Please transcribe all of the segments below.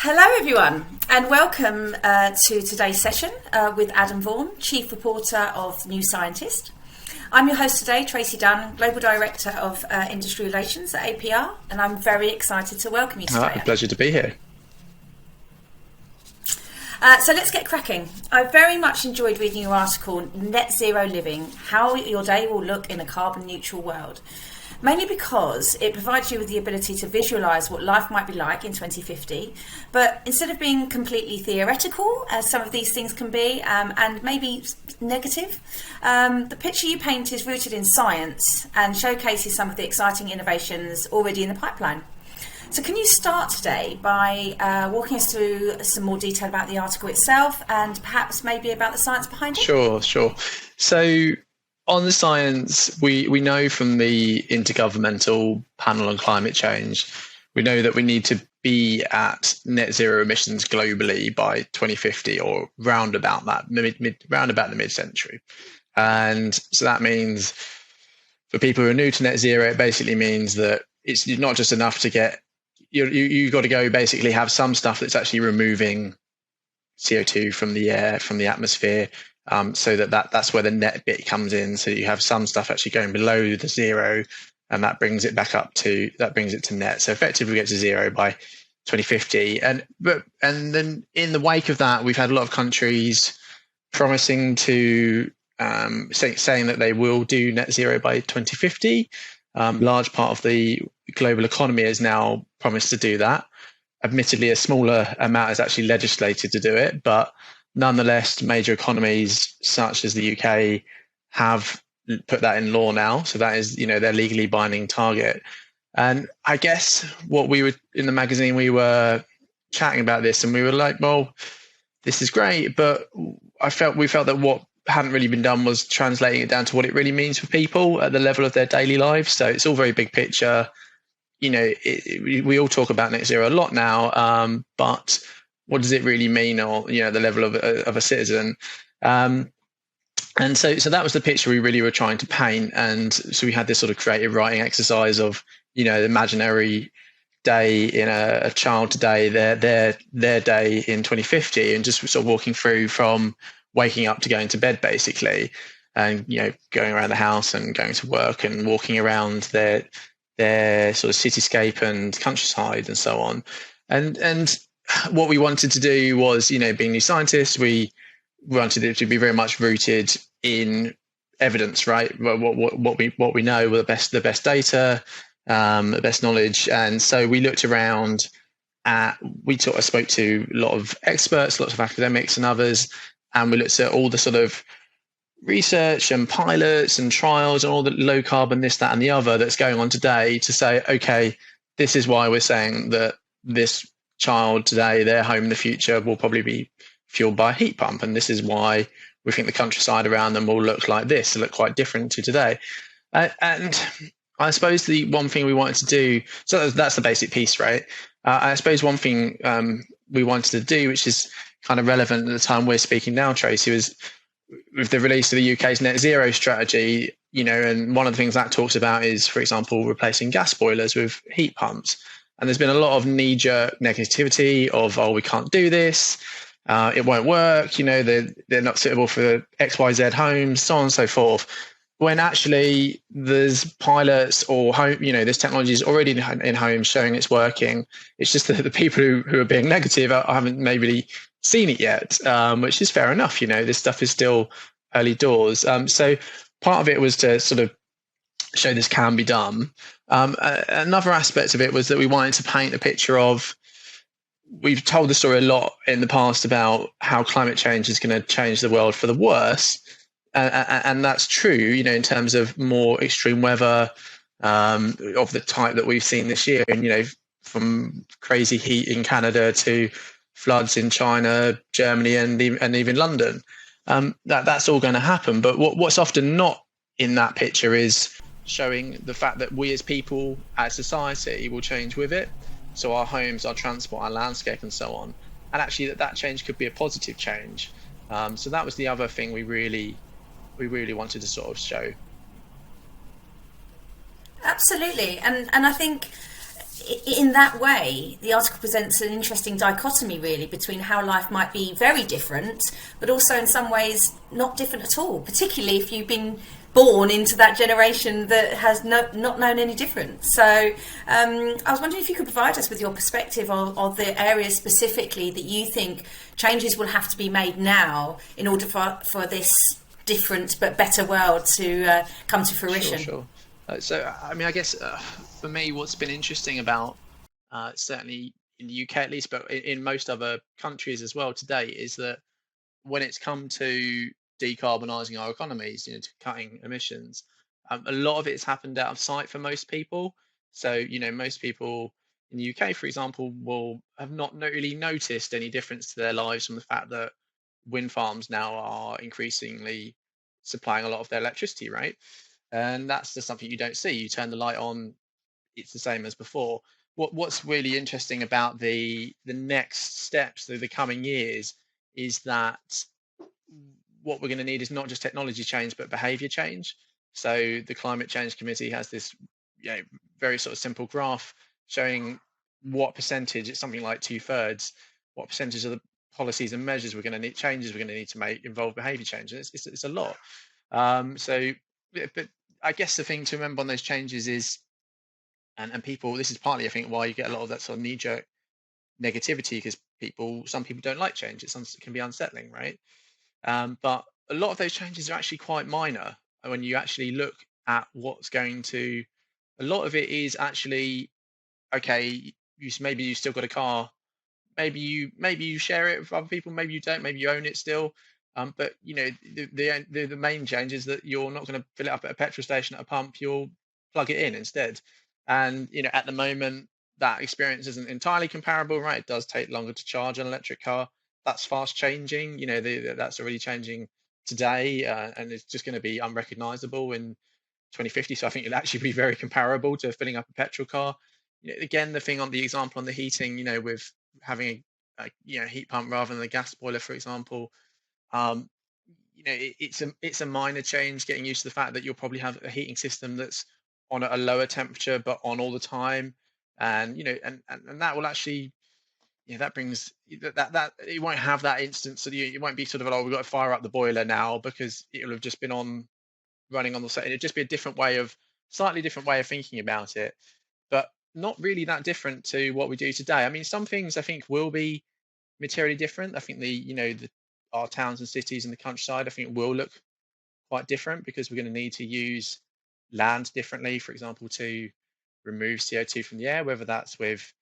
Hello everyone and welcome to today's session with Adam Vaughan, Chief Reporter of New Scientist. I'm your host today, Traci Dunne, Global Director of Industry Relations at APR, and I'm very excited to welcome you today. A pleasure to be here. So let's get cracking. I very much enjoyed reading your article, Net Zero Living, How Your Day Will Look in a Carbon Neutral World. Mainly because it provides you with the ability to visualise what life might be like in 2050, but instead of being completely theoretical, as some of these things can be, and maybe negative, the picture you paint is rooted in science and showcases some of the exciting innovations already in the pipeline. So can you start today by walking us through some more detail about the article itself and perhaps maybe about the science behind it? Sure. So on the science, we know from the Intergovernmental Panel on Climate Change, we know that we need to be at net zero emissions globally by 2050 or round about the mid-century. And so that means for people who are new to net zero, it basically means that it's not just enough to get, you've got to go basically have some stuff that's actually removing CO2 from the air, from the atmosphere, so that's where the net bit comes in. So you have some stuff actually going below the zero, and that brings it to net. So effectively we get to zero by 2050. And then in the wake of that, we've had a lot of countries promising to saying that they will do net zero by 2050. Large part of the global economy has now promised to do that. Admittedly, a smaller amount is actually legislated to do it, but nonetheless, major economies such as the UK have put that in law now. So that is, their legally binding target. And I guess what we were in the magazine, we were chatting about this and we were like, well, this is great. But we felt that what hadn't really been done was translating it down to what it really means for people at the level of their daily lives. So it's all very big picture. We all talk about net zero a lot now, but what does it really mean, or the level of a citizen? And so that was the picture we really were trying to paint. And so we had this sort of creative writing exercise of the imaginary day in a child today, their day in 2050, and just sort of walking through from waking up to going to bed basically, and going around the house and going to work and walking around their sort of cityscape and countryside and so on. And what we wanted to do was, being new scientists, we wanted it to be very much rooted in evidence, right? What we know were the best data, the best knowledge. And so we looked around I spoke to a lot of experts, lots of academics and others, and we looked at all the sort of research and pilots and trials and all the low carbon, this, that, and the other that's going on today to say, okay, this is why we're saying that this child today, their home in the future will probably be fueled by a heat pump. And this is why we think the countryside around them will look like this, look quite different to today. And I suppose the one thing we wanted to do, so that's the basic piece, right? I suppose one thing we wanted to do, which is kind of relevant at the time we're speaking now, Traci, was with the release of the UK's net zero strategy, and one of the things that talks about is, for example, replacing gas boilers with heat pumps. And there's been a lot of knee-jerk negativity of, oh, we can't do this, it won't work, they're not suitable for XYZ homes, so on and so forth. When actually there's pilots or home, this technology is already in homes showing it's working. It's just that the people who are being negative haven't maybe seen it yet, which is fair enough. This stuff is still early doors. So part of it was to sort of show this can be done. Another aspect of it was that we wanted to paint a picture of, we've told the story a lot in the past about how climate change is going to change the world for the worse. And that's true, in terms of more extreme weather of the type that we've seen this year. And, from crazy heat in Canada to floods in China, Germany, and even London. That's all going to happen. But what's often not in that picture is showing the fact that we as people, as society, will change with it. So our homes, our transport, our landscape, and so on. And actually that change could be a positive change. So that was the other thing we really wanted to sort of show. Absolutely. And I think in that way, the article presents an interesting dichotomy, really, between how life might be very different, but also in some ways not different at all, particularly if you've been born into that generation that has not known any difference. So I was wondering if you could provide us with your perspective of the areas specifically that you think changes will have to be made now in order for this different but better world to come to fruition. Sure. So, I mean, I guess for me, what's been interesting about certainly in the UK at least, but in most other countries as well today, is that when it's come to decarbonising our economies, to cutting emissions, a lot of it's happened out of sight for most people. So, most people in the UK, for example, will have not really noticed any difference to their lives from the fact that wind farms now are increasingly supplying a lot of their electricity, right? And that's just something you don't see. You turn the light on, it's the same as before. What's really interesting about the next steps through the coming years is that what we're going to need is not just technology change, but behavior change. So the Climate Change Committee has this very sort of simple graph showing what percentage, it's something like 2/3, what percentage of the policies and measures we're going to need, changes we're going to need to make involve behavior change. And it's a lot. But I guess the thing to remember on those changes is, and people, this is partly I think why you get a lot of that sort of knee-jerk negativity, because some people don't like change. It can be unsettling, right? But a lot of those changes are actually quite minor when you actually look at what's going to. A lot of it is actually okay. Maybe you still got a car. Maybe you share it with other people. Maybe you don't. Maybe you own it still. But the main change is that you're not going to fill it up at a petrol station at a pump. You'll plug it in instead. And at the moment that experience isn't entirely comparable, right? It does take longer to charge an electric car. That's fast changing. That's already changing today, and it's just going to be unrecognizable in 2050. So I think it'll actually be very comparable to filling up a petrol car. Again, the thing on the example on the heating, with having a heat pump rather than a gas boiler, for example. It's a minor change, getting used to the fact that you'll probably have a heating system that's on a lower temperature but on all the time, and and that will actually that brings that it won't have that instance, so it won't be sort of, oh, we've got to fire up the boiler now, because it will have just been running on the set. It'll just be a slightly different way of thinking about it, but not really that different to what we do today. I mean, some things I think will be materially different. I think our towns and cities and the countryside, I think, will look quite different, because we're going to need to use land differently, for example, to remove CO2 from the air, whether that's with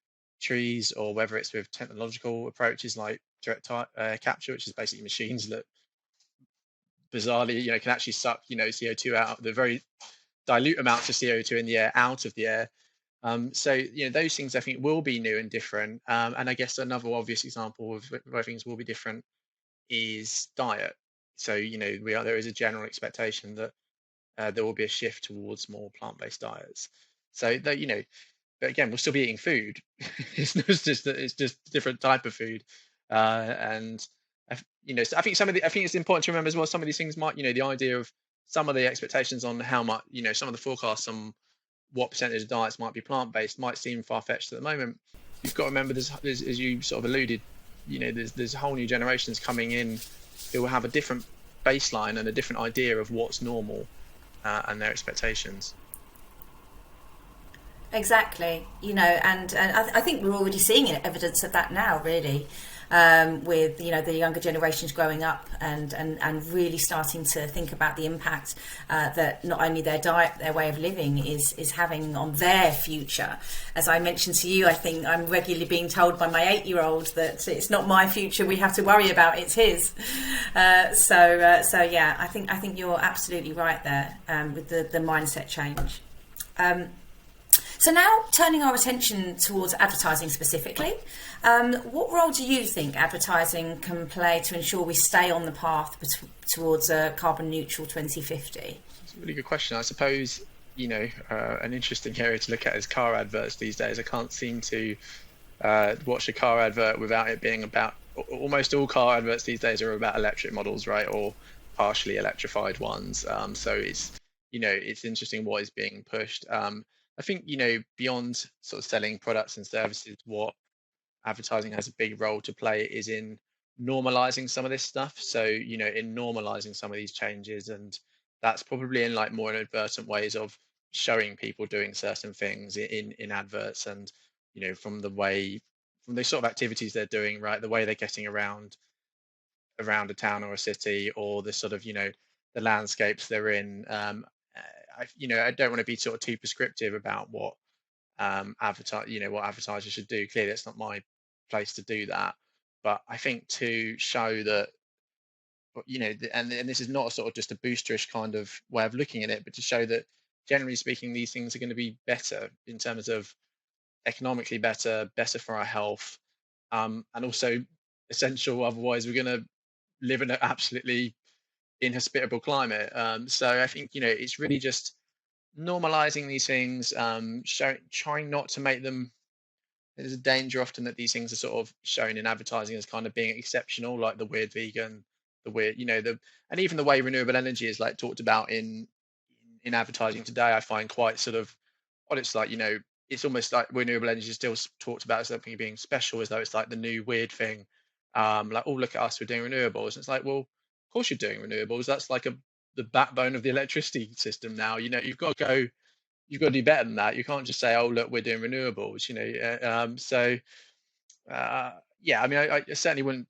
trees or whether it's with technological approaches like direct capture, which is basically machines that bizarrely can actually suck CO2 out, the very dilute amounts of CO2 in the air out of the air. So those things I think will be new and different. And I guess another obvious example of where things will be different is diet. So there is a general expectation that there will be a shift towards more plant-based diets. So that but again, we'll still be eating food. It's just a different type of food, and so I think I think it's important to remember as well. Some of these things might the idea of some of the expectations on how much some of the forecasts on what percentage of diets might be plant-based might seem far-fetched at the moment. You've got to remember there's, as you sort of alluded, there's whole new generations coming in who will have a different baseline and a different idea of what's normal, and their expectations. Exactly, and I think we're already seeing evidence of that now, really, with the younger generations growing up and really starting to think about the impact that not only their diet, their way of living is having on their future. As I mentioned to you, I think I'm regularly being told by my 8-year-old that it's not my future we have to worry about, it's his. So yeah, I think you're absolutely right there with the mindset change. So now, turning our attention towards advertising specifically, what role do you think advertising can play to ensure we stay on the path towards a carbon neutral 2050? It's a really good question. I suppose, an interesting area to look at is car adverts these days. I can't seem to watch a car advert without it being about, almost all car adverts these days are about electric models, right, or partially electrified ones. So it's interesting what is being pushed. I think, beyond sort of selling products and services, what advertising has a big role to play is in normalizing some of this stuff. So, in normalizing some of these changes, and that's probably in like more inadvertent ways of showing people doing certain things in adverts, and from the sort of activities they're doing, right, the way they're getting around a town or a city, or the sort of the landscapes they're in. I don't want to be sort of too prescriptive about what advertisers should do. Clearly it's not my place to do that, but I think to show that, and this is not a sort of just a boosterish kind of way of looking at it, but to show that generally speaking these things are going to be better in terms of economically better for our health, and also essential, otherwise we're going to live in an absolutely inhospitable climate. So I think it's really just normalizing these things, trying not to make them. There's a danger often that these things are sort of shown in advertising as kind of being exceptional, like the weird vegan, the weird, and even the way renewable energy is like talked about in advertising today. I find quite sort of what it's like. It's almost like renewable energy is still talked about as something being special, as though it's like the new weird thing. Like, oh, look at us, we're doing renewables. It's like, well, of course you're doing renewables. That's like the backbone of the electricity system now. You've got to do better than that. You can't just say, "Oh, look, we're doing renewables." Yeah, I mean, I certainly wouldn't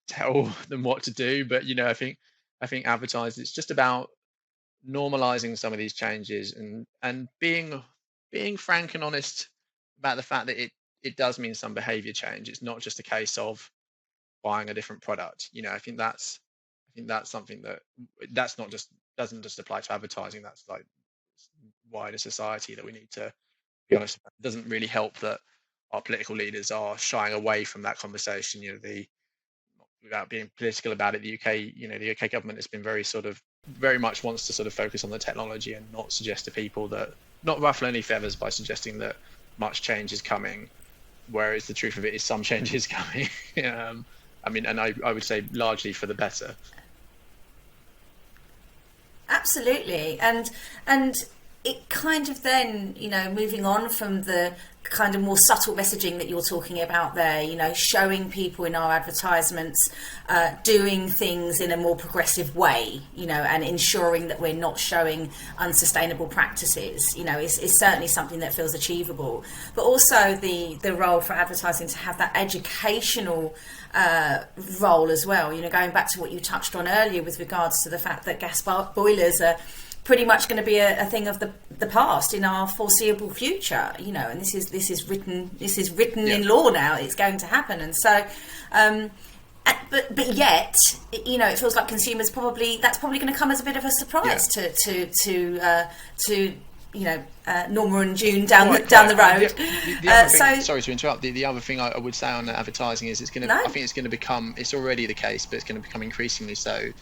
tell them what to do, but I think advertising, it's just about normalizing some of these changes, and being frank and honest about the fact that it does mean some behavior change. It's not just a case of buying a different product. I think that's something that's not just doesn't just apply to advertising. That's like wider society that we need to be honest about. It doesn't really help that our political leaders are shying away from that conversation. Without being political about it, the UK government has been very much wants to sort of focus on the technology and not suggest to people that, not ruffle any feathers by suggesting that much change is coming, whereas the truth of it is some change is coming. And I would say largely for the better. Absolutely, and it kind of then, moving on from the kind of more subtle messaging that you're talking about there, showing people in our advertisements doing things in a more progressive way, and ensuring that we're not showing unsustainable practices, is certainly something that feels achievable. But also the role for advertising to have that educational role as well, going back to what you touched on earlier with regards to the fact that gas boilers are pretty much going to be a thing of the past in our foreseeable future, and this is written Yeah. in law now. It's going to happen, and so but yet, it feels like consumers that's probably going to come as a bit of a surprise to Norma and June down the road. The other thing, sorry to interrupt. The other thing I would say on advertising is I think it's going to become, it's already the case, but it's going to become increasingly so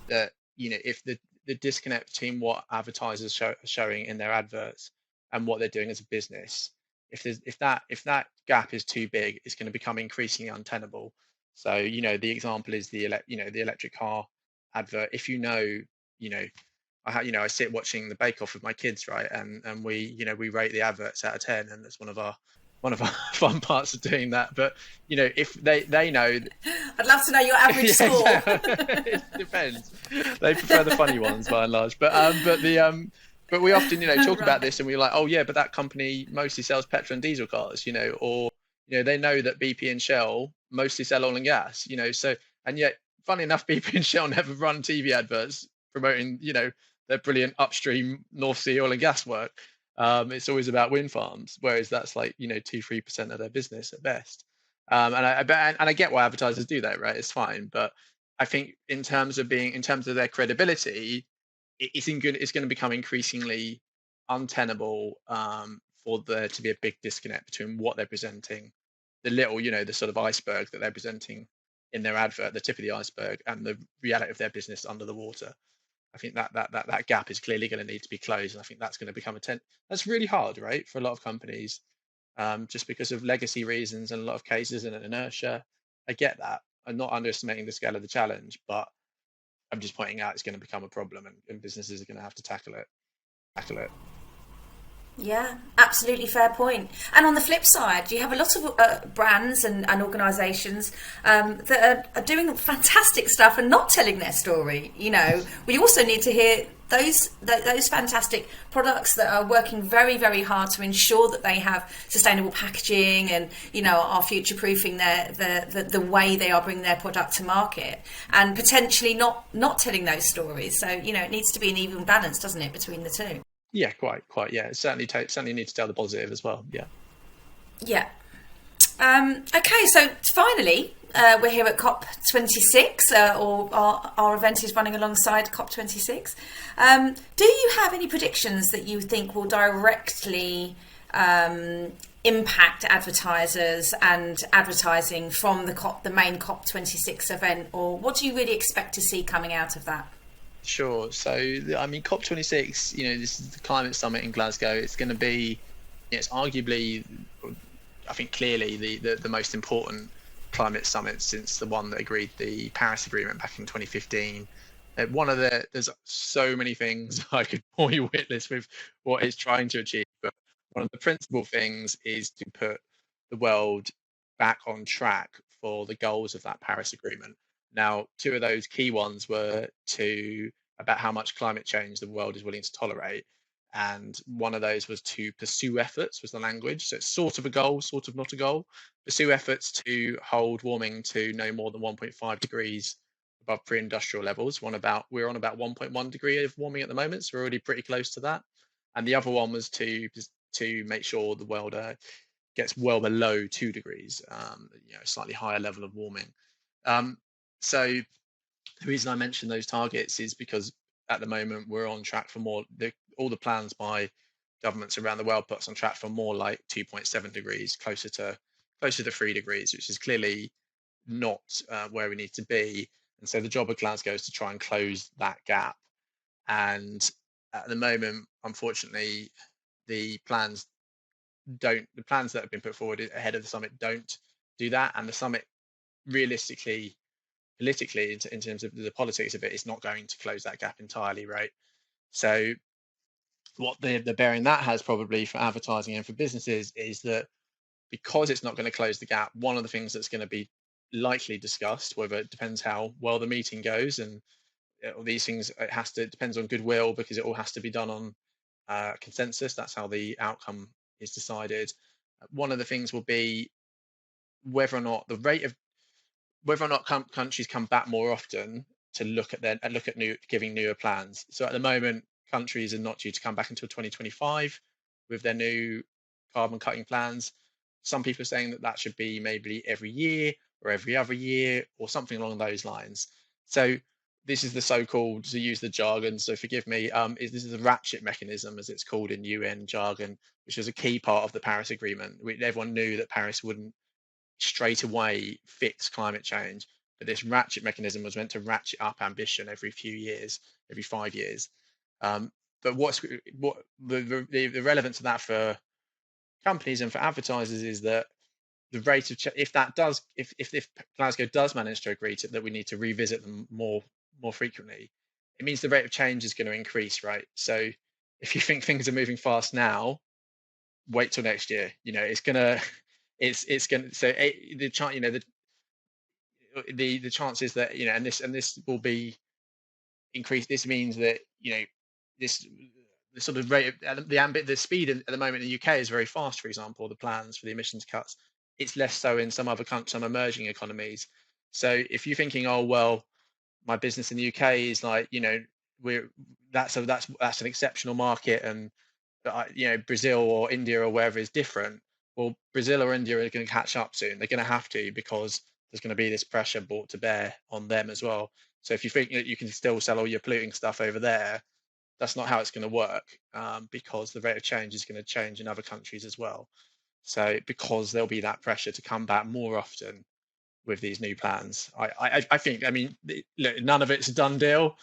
that if the disconnect between what advertisers are showing in their adverts and what they're doing as a business, if that gap is too big, it's going to become increasingly untenable. So the example is the electric car advert. If I sit watching the Bake Off with my kids, right, and we rate the adverts out of 10, and that's one of our fun parts of doing that. But if they know, I'd love to know your average score. It depends. They prefer the funny ones by and large, but we often talk about this, and we're like, oh yeah, but that company mostly sells petrol and diesel cars, or they know that BP and Shell mostly sell oil and gas, so, and yet funny enough, BP and Shell never run TV adverts promoting their brilliant upstream North Sea oil and gas work. It's always about wind farms, whereas that's like 2-3% of their business at best. And I get why advertisers do that, right? It's fine, but I think in terms of their credibility, it's going to become increasingly untenable, for there to be a big disconnect between what they're presenting, the little, the sort of iceberg that they're presenting in their advert, the tip of the iceberg, and the reality of their business under the water. I think that gap is clearly going to need to be closed, and I think that's going to become that's really hard, right, for a lot of companies, just because of legacy reasons and a lot of cases and an inertia. I get that. I'm not underestimating the scale of the challenge, but I'm just pointing out it's going to become a problem, and businesses are going to have to tackle it. Yeah, absolutely fair point. And on the flip side, you have a lot of brands and organisations that are doing fantastic stuff and not telling their story. You know, we also need to hear those fantastic products that are working very, very hard to ensure that they have sustainable packaging and, you know, are future proofing the way they are bringing their product to market, and potentially not telling those stories. So, you know, it needs to be an even balance, doesn't it, between the two? Yeah, quite. Yeah, certainly need to tell the positive as well. Yeah. Yeah. Okay, so finally, we're here at COP26, or our event is running alongside COP26. Do you have any predictions that you think will directly impact advertisers and advertising from the main COP26 event, or what do you really expect to see coming out of that? Sure. So, I mean, COP26, this is the climate summit in Glasgow. It's going to be, it's arguably, I think, clearly the most important climate summit since the one that agreed the Paris Agreement back in 2015. There's so many things I could bore you witless with what it's trying to achieve, but one of the principal things is to put the world back on track for the goals of that Paris Agreement. Now, two of those key ones were to about how much climate change the world is willing to tolerate. And one of those was to pursue efforts, was the language. So it's sort of a goal, sort of not a goal. Pursue efforts to hold warming to no more than 1.5 degrees above pre-industrial levels. We're on about 1.1 degree of warming at the moment, so we're already pretty close to that. And the other one was to make sure the world gets well below 2 degrees, slightly higher level of warming. Um, so the reason I mention those targets is because at the moment we're on track for more. All the plans by governments around the world put us on track for more like 2.7 degrees, closer to 3 degrees, which is clearly not where we need to be. And so the job of Glasgow is to try and close that gap. And at the moment, unfortunately, the plans the plans that have been put forward ahead of the summit don't do that. And the summit realistically, politically, in terms of the politics of it, is not going to close that gap entirely, right? So what the bearing that has probably for advertising and for businesses is that because it's not going to close the gap, one of the things that's going to be likely discussed, whether it depends how well the meeting goes, and these things, it depends on goodwill, because it all has to be done on consensus. That's how the outcome is decided. One of the things will be whether or not countries come back more often to look at giving newer plans. So at the moment, countries are not due to come back until 2025 with their new carbon cutting plans. Some people are saying that should be maybe every year or every other year or something along those lines. So this is the so-called, to use the jargon, so forgive me, this is the ratchet mechanism, as it's called in UN jargon, which was a key part of the Paris Agreement. Everyone knew that Paris wouldn't straight away fix climate change, but this ratchet mechanism was meant to ratchet up ambition every few years, every 5 years. But the relevance of that for companies and for advertisers is that the rate of if Glasgow does manage to agree that we need to revisit them more frequently, it means the rate of change is going to increase, right? So if you think things are moving fast now, wait till next year. It's gonna it's gonna so the chance the chances that and this will be increased. This means that this the sort of rate of the speed at the moment in the UK is very fast. For example, the plans for the emissions cuts, it's less so in some emerging economies. So if you're thinking, oh well, my business in the UK is like, we're that's an exceptional market, and Brazil or India or wherever is different. Well, Brazil or India are going to catch up soon. They're going to have to, because there's going to be this pressure brought to bear on them as well. So if you think that you can still sell all your polluting stuff over there, that's not how it's going to work, because the rate of change is going to change in other countries as well. So because there'll be that pressure to come back more often with these new plans. I think, I mean, look, none of it's a done deal.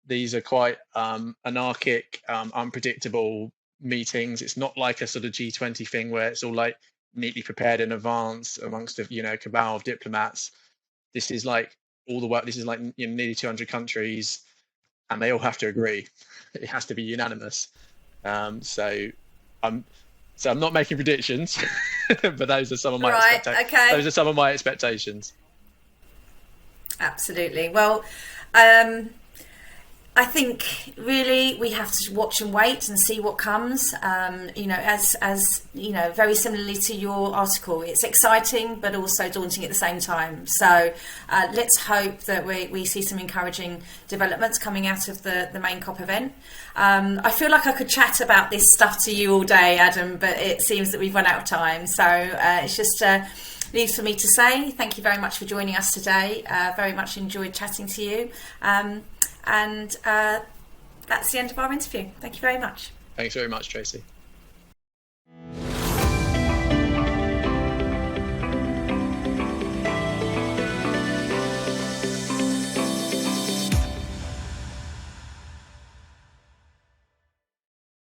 These are quite anarchic, unpredictable meetings. It's not like a sort of G20 thing where it's all like neatly prepared in advance amongst a cabal of diplomats. This is like all the work. This is like nearly 200 countries, and they all have to agree. It has to be unanimous. So So I'm not making predictions, but those are some of my those are some of my expectations. Absolutely. Well, I think really we have to watch and wait and see what comes. As you know, very similarly to your article, it's exciting but also daunting at the same time. So let's hope that we see some encouraging developments coming out of the main COP event. I feel like I could chat about this stuff to you all day, Adam, but it seems that we've run out of time. So it's just leaves for me to say thank you very much for joining us today. Very much enjoyed chatting to you. And that's the end of our interview. Thank you very much. Thanks very much, Tracy.